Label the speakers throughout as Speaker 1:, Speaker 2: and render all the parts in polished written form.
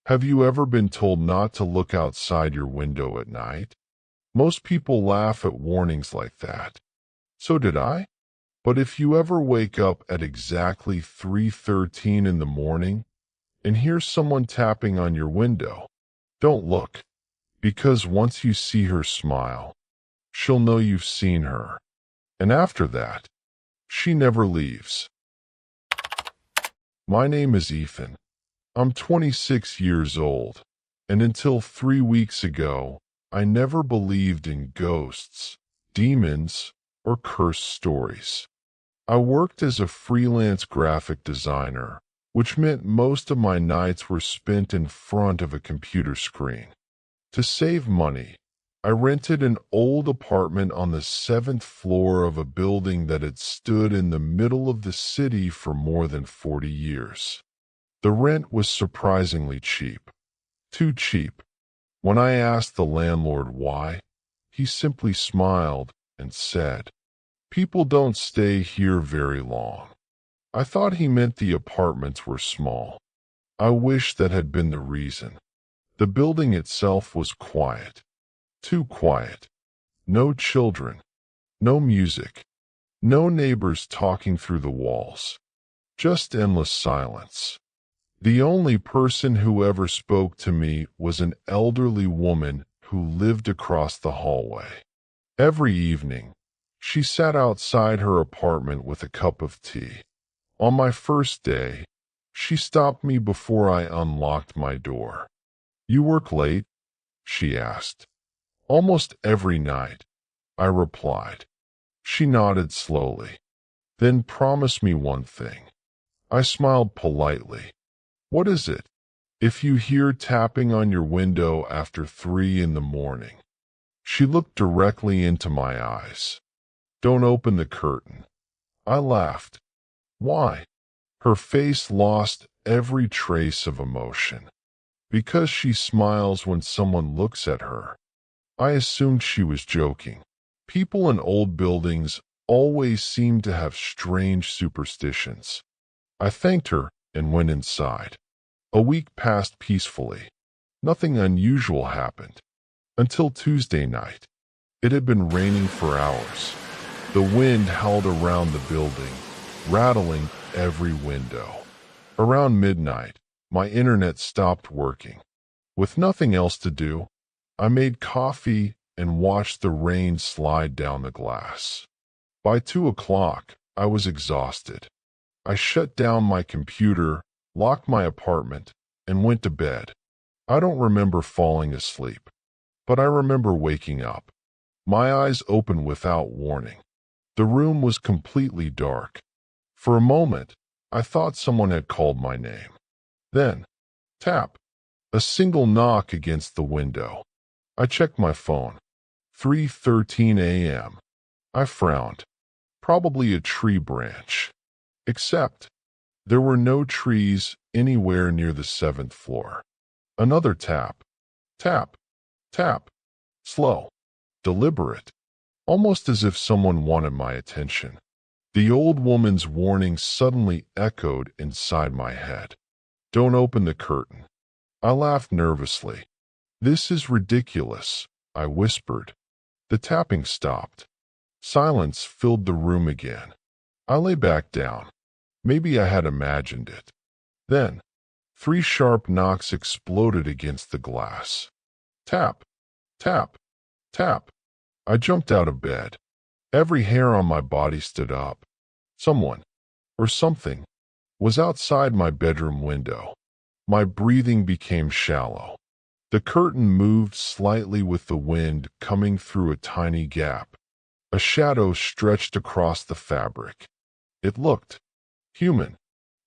Speaker 1: Have you ever been told not to look outside your window at night? Most people laugh at warnings like that. So did I. But if you ever wake up at exactly 3:13 in the morning and hear someone tapping on your window, don't look, because once you see her smile, she'll know you've seen her. And after that, she never leaves. My name is Ethan. I'm 26 years old, and until 3 weeks ago, I never believed in ghosts, demons, or cursed stories. I worked as a freelance graphic designer, which meant most of my nights were spent in front of a computer screen. To save money, I rented an old apartment on the 7th floor of a building that had stood in the middle of the city for more than 40 years. The rent was surprisingly cheap. Too cheap. When I asked the landlord why, he simply smiled and said, "People don't stay here very long." I thought he meant the apartments were small. I wish that had been the reason. The building itself was quiet. Too quiet. No children. No music. No neighbors talking through the walls. Just endless silence. The only person who ever spoke to me was an elderly woman who lived across the hallway. Every evening, she sat outside her apartment with a cup of tea. On my first day, she stopped me before I unlocked my door. "You work late?" she asked. "Almost every night," I replied. She nodded slowly. "Then promise me one thing." I smiled politely. "What is it?" "If you hear tapping on your window after 3 in the morning." She looked directly into my eyes. "Don't open the curtain." I laughed. "Why?" Her face lost every trace of emotion. "Because she smiles when someone looks at her." I assumed she was joking. People in old buildings always seem to have strange superstitions. I thanked her and went inside. A week passed peacefully. Nothing unusual happened. Until Tuesday night. It had been raining for hours. The wind howled around the building, rattling every window. Around midnight, my internet stopped working. With nothing else to do, I made coffee and watched the rain slide down the glass. By 2 o'clock, I was exhausted. I shut down my computer, locked my apartment, and went to bed. I don't remember falling asleep, but I remember waking up. My eyes opened without warning. The room was completely dark. For a moment, I thought someone had called my name. Then, tap, a single knock against the window. I checked my phone. 3:13 a.m. I frowned. Probably a tree branch. Except, there were no trees anywhere near the 7th floor. Another tap. Tap. Tap. Slow. Deliberate. Almost as if someone wanted my attention. The old woman's warning suddenly echoed inside my head. "Don't open the curtain." I laughed nervously. "This is ridiculous," I whispered. The tapping stopped. Silence filled the room again. I lay back down. Maybe I had imagined it. Then, 3 sharp knocks exploded against the glass. Tap, tap, tap. I jumped out of bed. Every hair on my body stood up. Someone, or something, was outside my bedroom window. My breathing became shallow. The curtain moved slightly with the wind coming through a tiny gap. A shadow stretched across the fabric. It looked human.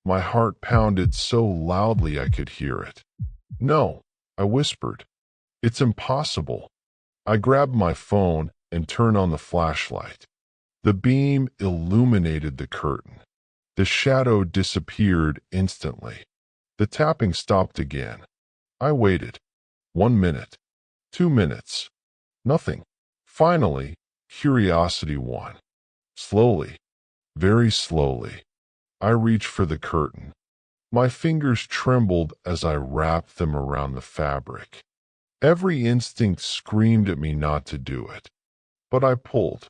Speaker 1: My heart pounded so loudly I could hear it. "No," I whispered. "It's impossible." I grabbed my phone and turned on the flashlight. The beam illuminated the curtain. The shadow disappeared instantly. The tapping stopped again. I waited. 1 minute. 2 minutes. Nothing. Finally, curiosity won. Slowly, very slowly, I reached for the curtain. My fingers trembled as I wrapped them around the fabric. Every instinct screamed at me not to do it, but I pulled.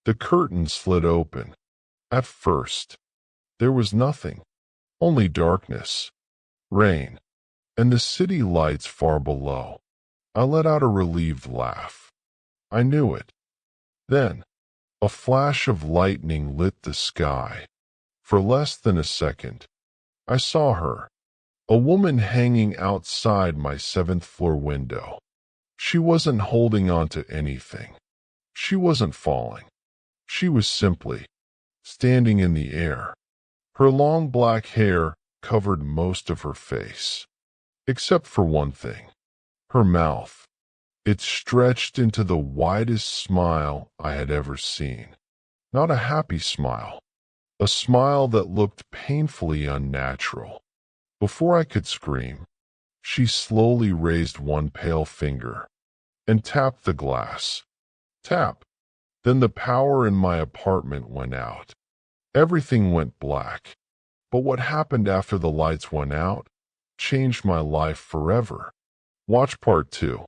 Speaker 1: The curtain slid open. At first, there was nothing, only darkness, rain, and the city lights far below. I let out a relieved laugh. I knew it. Then, a flash of lightning lit the sky. For less than a second, I saw her, a woman hanging outside my seventh-floor window. She wasn't holding on to anything. She wasn't falling. She was simply standing in the air. Her long black hair covered most of her face, except for one thing, her mouth. It stretched into the widest smile I had ever seen. Not a happy smile, a smile that looked painfully unnatural. Before I could scream, she slowly raised one pale finger and tapped the glass. Tap. Then the power in my apartment went out. Everything went black. But what happened after the lights went out changed my life forever. Watch part 2.